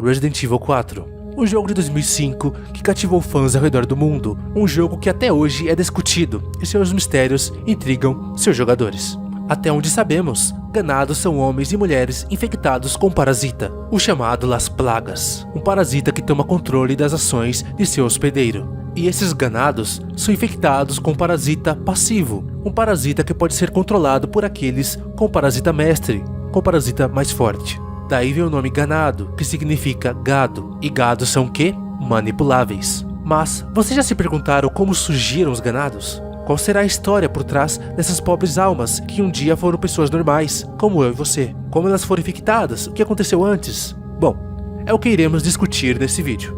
Resident Evil 4. Um jogo de 2005 que cativou fãs ao redor do mundo, um jogo que até hoje é discutido e seus mistérios intrigam seus jogadores. Até onde sabemos, ganados são homens e mulheres infectados com um parasita, o chamado Las Plagas, um parasita que toma controle das ações de seu hospedeiro. E esses ganados são infectados com um parasita passivo, um parasita que pode ser controlado por aqueles com parasita mestre, com parasita mais forte. Daí vem o nome ganado, que significa gado, e gados são o quê? Manipuláveis. Mas, vocês já se perguntaram como surgiram os ganados? Qual será a história por trás dessas pobres almas que um dia foram pessoas normais, como eu e você? Como elas foram infectadas? O que aconteceu antes? Bom, é o que iremos discutir nesse vídeo.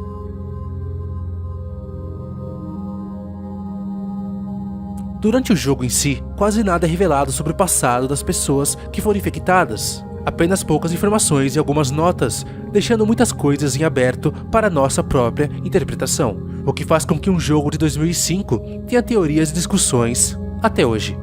Durante o jogo em si, quase nada é revelado sobre o passado das pessoas que foram infectadas. Apenas poucas informações e algumas notas, deixando muitas coisas em aberto para nossa própria interpretação, o que faz com que um jogo de 2005 tenha teorias e discussões até hoje.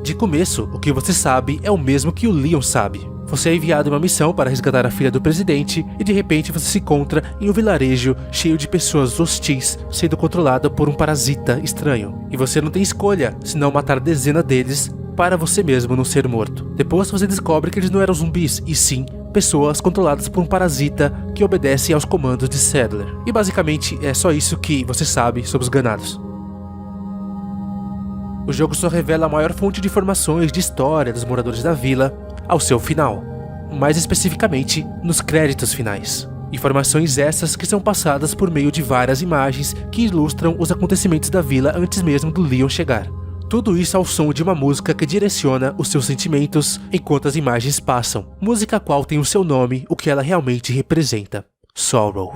De começo, o que você sabe é o mesmo que o Leon sabe. Você é enviado em uma missão para resgatar a filha do presidente e de repente você se encontra em um vilarejo cheio de pessoas hostis sendo controlada por um parasita estranho. E você não tem escolha senão matar dezenas deles para você mesmo não ser morto. Depois você descobre que eles não eram zumbis, e sim pessoas controladas por um parasita que obedece aos comandos de Sadler. E basicamente é só isso que você sabe sobre os ganados. O jogo só revela a maior fonte de informações de história dos moradores da vila ao seu final, mais especificamente nos créditos finais. Informações essas que são passadas por meio de várias imagens que ilustram os acontecimentos da vila antes mesmo do Leon chegar. Tudo isso ao som de uma música que direciona os seus sentimentos enquanto as imagens passam, música a qual tem o seu nome, o que ela realmente representa: Sorrow.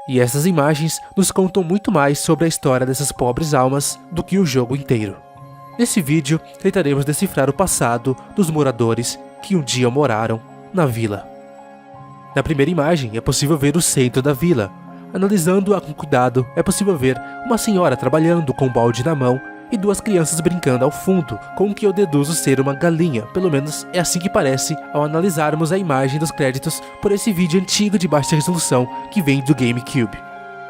E essas imagens nos contam muito mais sobre a história dessas pobres almas do que o jogo inteiro. Nesse vídeo, tentaremos decifrar o passado dos moradores que um dia moraram na vila. Na primeira imagem, é possível ver o centro da vila. Analisando-a com cuidado, é possível ver uma senhora trabalhando com um balde na mão e duas crianças brincando ao fundo, com o que eu deduzo ser uma galinha. Pelo menos é assim que parece ao analisarmos a imagem dos créditos por esse vídeo antigo de baixa resolução que vem do GameCube.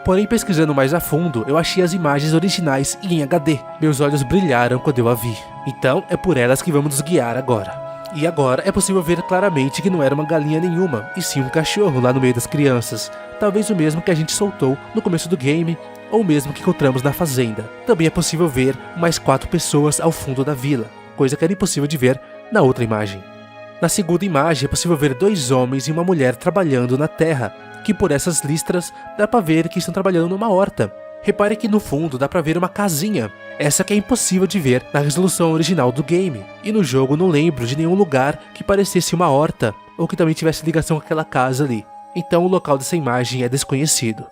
Porém, pesquisando mais a fundo, eu achei as imagens originais em HD. Meus olhos brilharam quando eu a vi. Então, é por elas que vamos nos guiar agora. E agora é possível ver claramente que não era uma galinha nenhuma, e sim um cachorro lá no meio das crianças. Talvez o mesmo que a gente soltou no começo do game, ou mesmo que encontramos na fazenda. Também é possível ver mais 4 pessoas ao fundo da vila, coisa que era impossível de ver na outra imagem. Na segunda imagem é possível ver 2 homens e uma mulher trabalhando na terra, que por essas listras dá pra ver que estão trabalhando numa horta. Repare que no fundo dá pra ver uma casinha, essa que é impossível de ver na resolução original do game. E no jogo não lembro de nenhum lugar que parecesse uma horta, ou que também tivesse ligação com aquela casa ali. Então o local dessa imagem é desconhecido.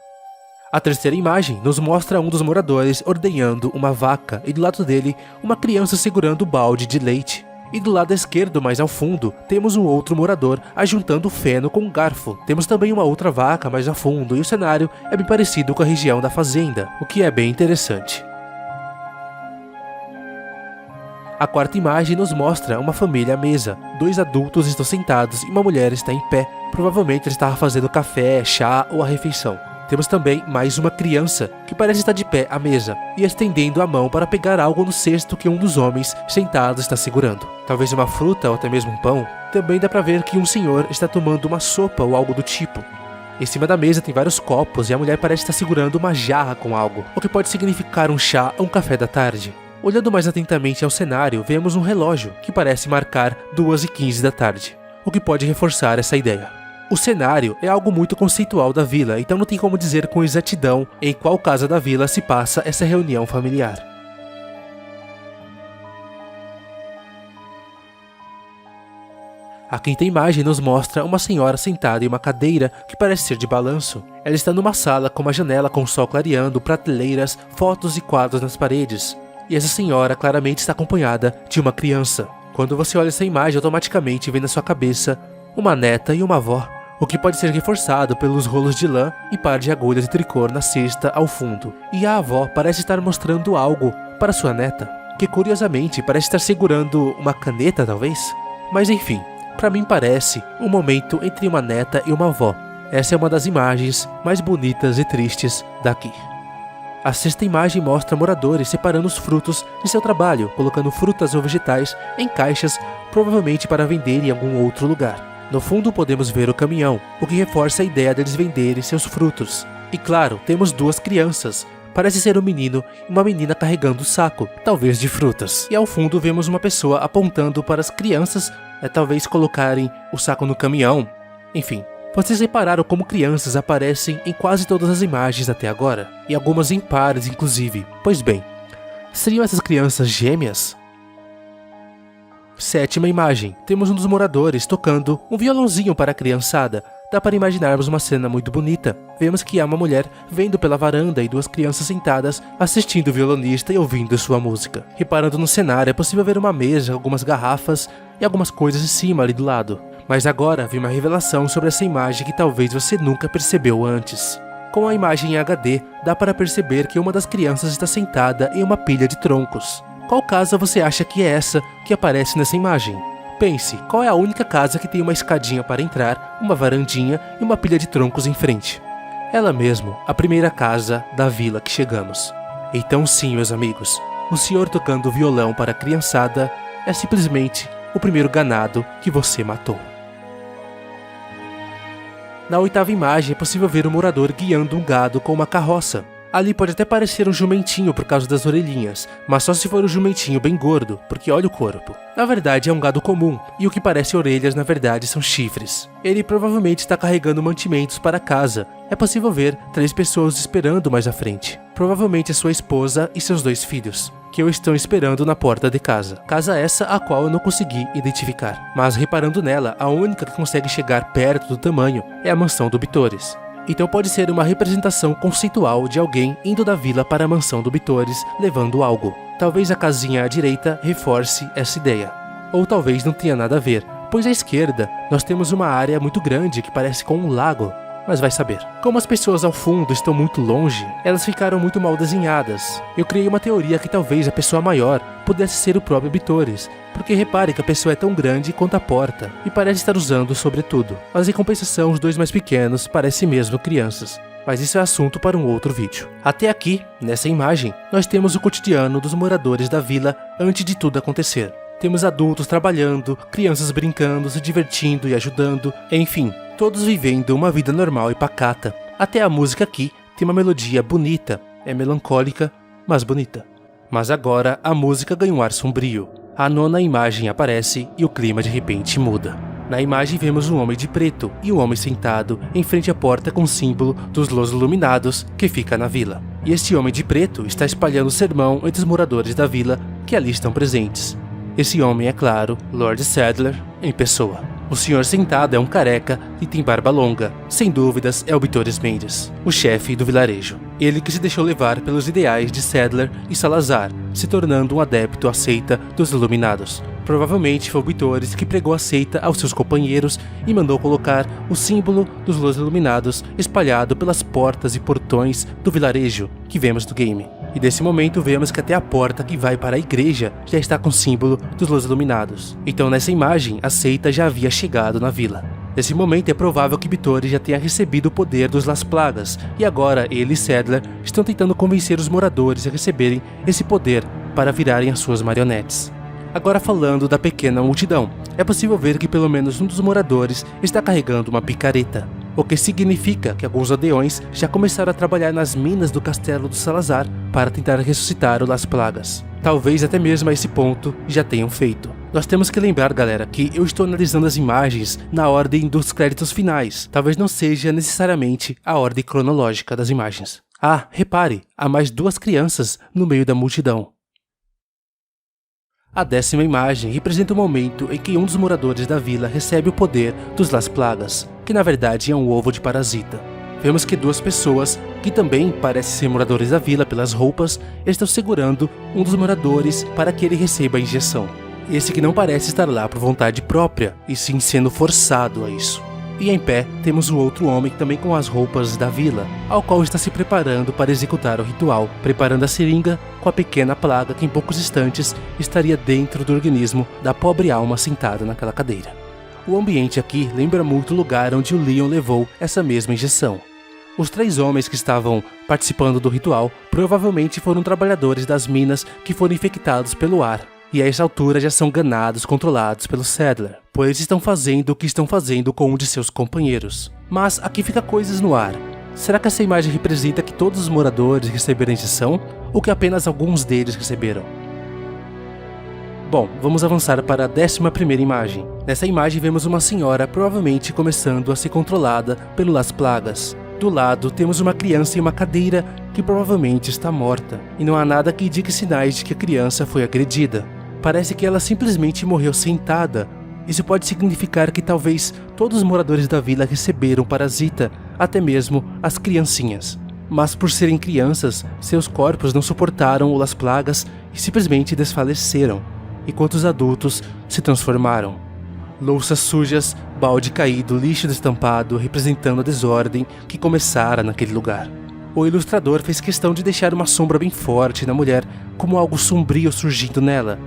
A terceira imagem nos mostra um dos moradores ordenhando uma vaca e do lado dele uma criança segurando o balde de leite. E do lado esquerdo, mais ao fundo, temos um outro morador ajuntando feno com um garfo. Temos também uma outra vaca mais ao fundo e o cenário é bem parecido com a região da fazenda, o que é bem interessante. A quarta imagem nos mostra uma família à mesa. 2 adultos estão sentados e uma mulher está em pé. Provavelmente ela estava fazendo café, chá ou a refeição. Temos também mais uma criança, que parece estar de pé à mesa, e estendendo a mão para pegar algo no cesto que um dos homens sentados está segurando. Talvez uma fruta ou até mesmo um pão. Também dá para ver que um senhor está tomando uma sopa ou algo do tipo. Em cima da mesa tem vários copos e a mulher parece estar segurando uma jarra com algo, o que pode significar um chá ou um café da tarde. Olhando mais atentamente ao cenário, vemos um relógio, que parece marcar 2h15 da tarde, o que pode reforçar essa ideia. O cenário é algo muito conceitual da vila, então não tem como dizer com exatidão em qual casa da vila se passa essa reunião familiar. A quinta imagem nos mostra uma senhora sentada em uma cadeira que parece ser de balanço. Ela está numa sala com uma janela com o sol clareando, prateleiras, fotos e quadros nas paredes. E essa senhora claramente está acompanhada de uma criança. Quando você olha essa imagem, automaticamente vem na sua cabeça uma neta e uma avó, o que pode ser reforçado pelos rolos de lã e par de agulhas de tricô na cesta ao fundo. E a avó parece estar mostrando algo para sua neta, que curiosamente parece estar segurando uma caneta talvez. Mas enfim, para mim parece um momento entre uma neta e uma avó. Essa é uma das imagens mais bonitas e tristes daqui. A sexta imagem mostra moradores separando os frutos de seu trabalho, colocando frutas ou vegetais em caixas, provavelmente para vender em algum outro lugar. No fundo podemos ver o caminhão, o que reforça a ideia deles venderem seus frutos. E claro, temos duas crianças. Parece ser um menino e uma menina carregando o saco, talvez de frutas. E ao fundo vemos uma pessoa apontando para as crianças, talvez colocarem o saco no caminhão. Enfim, vocês repararam como crianças aparecem em quase todas as imagens até agora? E algumas em pares, inclusive. Pois bem, seriam essas crianças gêmeas? Sétima imagem. Temos um dos moradores tocando um violãozinho para a criançada. Dá para imaginarmos uma cena muito bonita. Vemos que há uma mulher vendo pela varanda e duas crianças sentadas assistindo o violonista e ouvindo sua música. Reparando no cenário, é possível ver uma mesa, algumas garrafas e algumas coisas em cima ali do lado. Mas agora vi uma revelação sobre essa imagem que talvez você nunca percebeu antes. Com a imagem em HD, dá para perceber que uma das crianças está sentada em uma pilha de troncos. Qual casa você acha que é essa que aparece nessa imagem? Pense, qual é a única casa que tem uma escadinha para entrar, uma varandinha e uma pilha de troncos em frente? Ela mesmo, a primeira casa da vila que chegamos. Então sim, meus amigos, o senhor tocando violão para a criançada é simplesmente o primeiro ganado que você matou. Na oitava imagem é possível ver um morador guiando um gado com uma carroça. Ali pode até parecer um jumentinho por causa das orelhinhas, mas só se for um jumentinho bem gordo, porque olha o corpo. Na verdade é um gado comum, e o que parece orelhas na verdade são chifres. Ele provavelmente está carregando mantimentos para casa. É possível ver 3 pessoas esperando mais à frente. Provavelmente a sua esposa e seus 2 filhos, que o estão esperando na porta de casa. Casa essa a qual eu não consegui identificar. Mas reparando nela, a única que consegue chegar perto do tamanho é a mansão do Bitores. Então pode ser uma representação conceitual de alguém indo da vila para a mansão do Bitores levando algo. Talvez a casinha à direita reforce essa ideia. Ou talvez não tenha nada a ver, pois à esquerda nós temos uma área muito grande que parece com um lago. Mas vai saber. Como as pessoas ao fundo estão muito longe, elas ficaram muito mal desenhadas. Eu criei uma teoria que talvez a pessoa maior pudesse ser o próprio Bitores, porque repare que a pessoa é tão grande quanto a porta, e parece estar usando sobretudo. Mas em compensação, os 2 mais pequenos parecem mesmo crianças. Mas isso é assunto para um outro vídeo. Até aqui, nessa imagem, nós temos o cotidiano dos moradores da vila antes de tudo acontecer. Temos adultos trabalhando, crianças brincando, se divertindo e ajudando, enfim, todos vivendo uma vida normal e pacata. Até a música aqui tem uma melodia bonita, é melancólica, mas bonita. Mas agora a música ganha um ar sombrio. A 9ª imagem aparece e o clima de repente muda. Na imagem vemos um homem de preto e um homem sentado em frente à porta com o símbolo dos Los Iluminados que fica na vila. E esse homem de preto está espalhando sermão entre os moradores da vila que ali estão presentes. Esse homem é claro, Lord Saddler em pessoa. O senhor sentado é um careca e tem barba longa. Sem dúvidas é o Bitores Mendes, o chefe do vilarejo. Ele que se deixou levar pelos ideais de Saddler e Salazar, se tornando um adepto à seita dos Iluminados. Provavelmente foi o Bitores que pregou a seita aos seus companheiros e mandou colocar o símbolo dos Los Iluminados espalhado pelas portas e portões do vilarejo que vemos no game. E desse momento vemos que até a porta que vai para a igreja já está com o símbolo dos Los Iluminados. Então nessa imagem a seita já havia chegado na vila. Nesse momento é provável que Bitores já tenha recebido o poder dos Las Plagas e agora ele e Saddler estão tentando convencer os moradores a receberem esse poder para virarem as suas marionetes. Agora falando da pequena multidão, é possível ver que pelo menos um dos moradores está carregando uma picareta, o que significa que alguns aldeões já começaram a trabalhar nas minas do castelo do Salazar para tentar ressuscitar o Las Plagas. Talvez até mesmo a esse ponto já tenham feito. Nós temos que lembrar, galera, que eu estou analisando as imagens na ordem dos créditos finais. Talvez não seja necessariamente a ordem cronológica das imagens. Ah, repare, há mais 2 crianças no meio da multidão. A 10ª imagem representa o momento em que um dos moradores da vila recebe o poder dos Las Plagas, que na verdade é um ovo de parasita. Vemos que 2 pessoas, que também parecem ser moradores da vila pelas roupas, estão segurando um dos moradores para que ele receba a injeção. Esse que não parece estar lá por vontade própria, e sim sendo forçado a isso. E em pé, temos um outro homem também com as roupas da vila, ao qual está se preparando para executar o ritual, preparando a seringa com a pequena plaga que em poucos instantes estaria dentro do organismo da pobre alma sentada naquela cadeira. O ambiente aqui lembra muito o lugar onde o Leon levou essa mesma injeção. Os 3 homens que estavam participando do ritual provavelmente foram trabalhadores das minas que foram infectados pelo ar. E a essa altura já são ganados, controlados pelo Saddler, pois estão fazendo o que estão fazendo com um de seus companheiros. Mas aqui fica coisas no ar. Será que essa imagem representa que todos os moradores receberam a injeção, ou que apenas alguns deles receberam? Bom, vamos avançar para a 11ª imagem. Nessa imagem vemos uma senhora provavelmente começando a ser controlada pelo Las Plagas. Do lado temos uma criança em uma cadeira que provavelmente está morta, e não há nada que indique sinais de que a criança foi agredida. Parece que ela simplesmente morreu sentada. Isso pode significar que talvez todos os moradores da vila receberam o parasita, até mesmo as criancinhas. Mas por serem crianças, seus corpos não suportaram o Las Plagas e simplesmente desfaleceram, enquanto os adultos se transformaram. Louças sujas, balde caído, lixo destampado, representando a desordem que começara naquele lugar. O ilustrador fez questão de deixar uma sombra bem forte na mulher, como algo sombrio surgindo nela.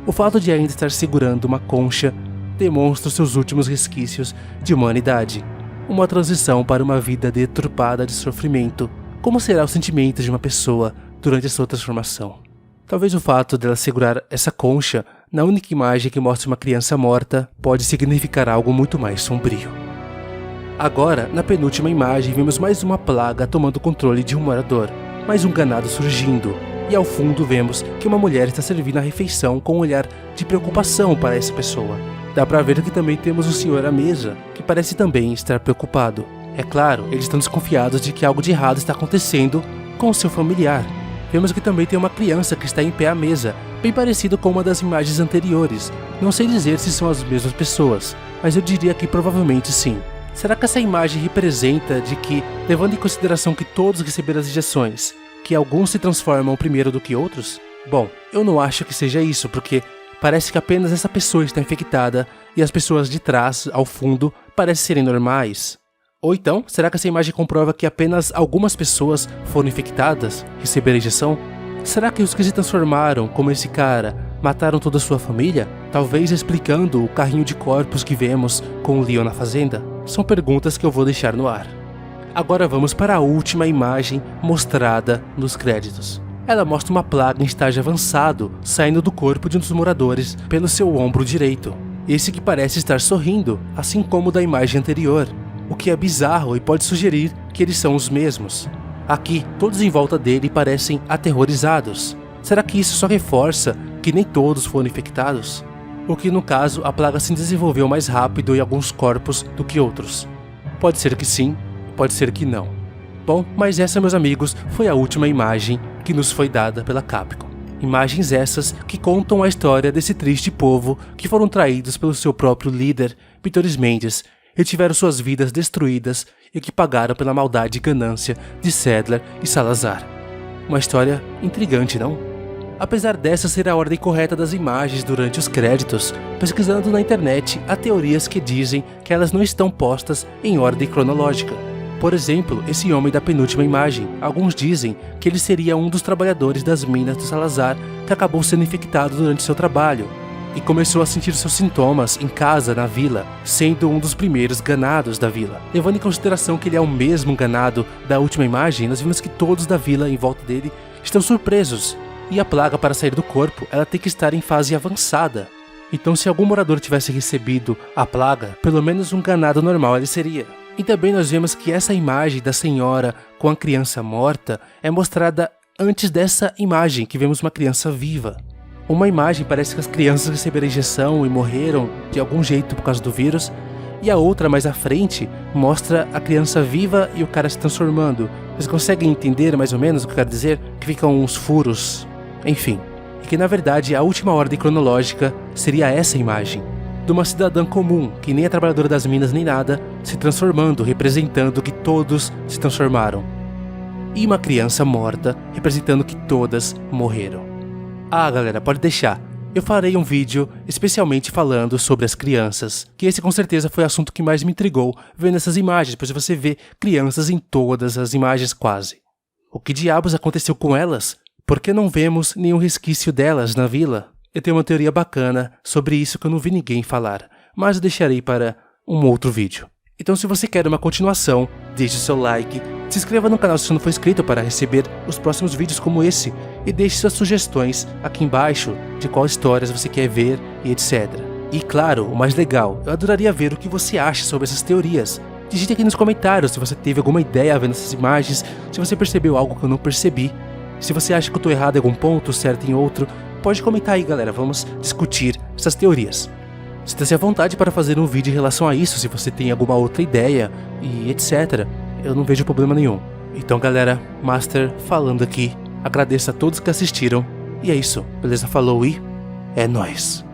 O fato de ainda estar segurando uma concha demonstra os seus últimos resquícios de humanidade. Uma transição para uma vida deturpada de sofrimento. Como será o sentimento de uma pessoa durante a sua transformação? Talvez o fato dela segurar essa concha na única imagem que mostra uma criança morta pode significar algo muito mais sombrio. Agora, na penúltima imagem, vemos mais uma plaga tomando controle de um morador, mais um ganado surgindo, e ao fundo vemos que uma mulher está servindo a refeição com um olhar de preocupação para essa pessoa. Dá pra ver que também temos um senhor à mesa, que parece também estar preocupado. É claro, eles estão desconfiados de que algo de errado está acontecendo com o seu familiar. Vemos que também tem uma criança que está em pé à mesa, bem parecido com uma das imagens anteriores. Não sei dizer se são as mesmas pessoas, mas eu diria que provavelmente sim. Será que essa imagem representa de que, levando em consideração que todos receberam as injeções, que alguns se transformam primeiro do que outros? Bom, eu não acho que seja isso, porque parece que apenas essa pessoa está infectada e as pessoas de trás, ao fundo, parecem serem normais. Ou então, será que essa imagem comprova que apenas algumas pessoas foram infectadas, receberam a injeção? Será que os que se transformaram, como esse cara, mataram toda a sua família? Talvez explicando o carrinho de corpos que vemos com o Leon na fazenda? São perguntas que eu vou deixar no ar. Agora vamos para a última imagem mostrada nos créditos. Ela mostra uma plaga em estágio avançado, saindo do corpo de um dos moradores pelo seu ombro direito. Esse que parece estar sorrindo, assim como o da imagem anterior. O que é bizarro e pode sugerir que eles são os mesmos. Aqui, todos em volta dele parecem aterrorizados. Será que isso só reforça que nem todos foram infectados? Ou que no caso a plaga se desenvolveu mais rápido em alguns corpos do que outros? Pode ser que sim, pode ser que não. Bom, mas essa, meus amigos, foi a última imagem que nos foi dada pela Capcom. Imagens essas que contam a história desse triste povo que foram traídos pelo seu próprio líder, Vittoris Mendes, e tiveram suas vidas destruídas e que pagaram pela maldade e ganância de Saddler e Salazar. Uma história intrigante, não? Apesar dessa ser a ordem correta das imagens durante os créditos, pesquisando na internet há teorias que dizem que elas não estão postas em ordem cronológica. Por exemplo, esse homem da penúltima imagem, alguns dizem que ele seria um dos trabalhadores das minas do Salazar que acabou sendo infectado durante seu trabalho e começou a sentir seus sintomas em casa na vila, sendo um dos primeiros ganados da vila. Levando em consideração que ele é o mesmo ganado da última imagem, nós vimos que todos da vila em volta dele estão surpresos. E a plaga, para sair do corpo, ela tem que estar em fase avançada. Então, se algum morador tivesse recebido a plaga, pelo menos um ganado normal ele seria. E também nós vemos que essa imagem da senhora com a criança morta é mostrada antes dessa imagem, que vemos uma criança viva. Uma imagem parece que as crianças receberam a injeção e morreram de algum jeito por causa do vírus, e a outra mais à frente mostra a criança viva e o cara se transformando. Vocês conseguem entender mais ou menos o que eu quero dizer? Que ficam uns furos. Enfim, e que na verdade a última ordem cronológica seria essa imagem, de uma cidadã comum, que nem é trabalhadora das minas nem nada, se transformando, representando que todos se transformaram. E uma criança morta, representando que todas morreram. Ah, galera, pode deixar. Eu farei um vídeo especialmente falando sobre as crianças, que esse com certeza foi o assunto que mais me intrigou vendo essas imagens, pois você vê crianças em todas as imagens quase. O que diabos aconteceu com elas? Por que não vemos nenhum resquício delas na vila? Eu tenho uma teoria bacana sobre isso que eu não vi ninguém falar, mas eu deixarei para um outro vídeo. Então se você quer uma continuação, deixe seu like, se inscreva no canal se você não for inscrito para receber os próximos vídeos como esse e deixe suas sugestões aqui embaixo de qual histórias você quer ver e etc. E claro, o mais legal, eu adoraria ver o que você acha sobre essas teorias. Digite aqui nos comentários se você teve alguma ideia vendo essas imagens, se você percebeu algo que eu não percebi. Se você acha que eu estou errado em algum ponto, certo em outro, pode comentar aí galera, vamos discutir essas teorias. Sinta-se à vontade para fazer um vídeo em relação a isso, se você tem alguma outra ideia e etc. Eu não vejo problema nenhum. Então galera, Master falando aqui, agradeço a todos que assistiram. E é isso, beleza? Falou e é nóis!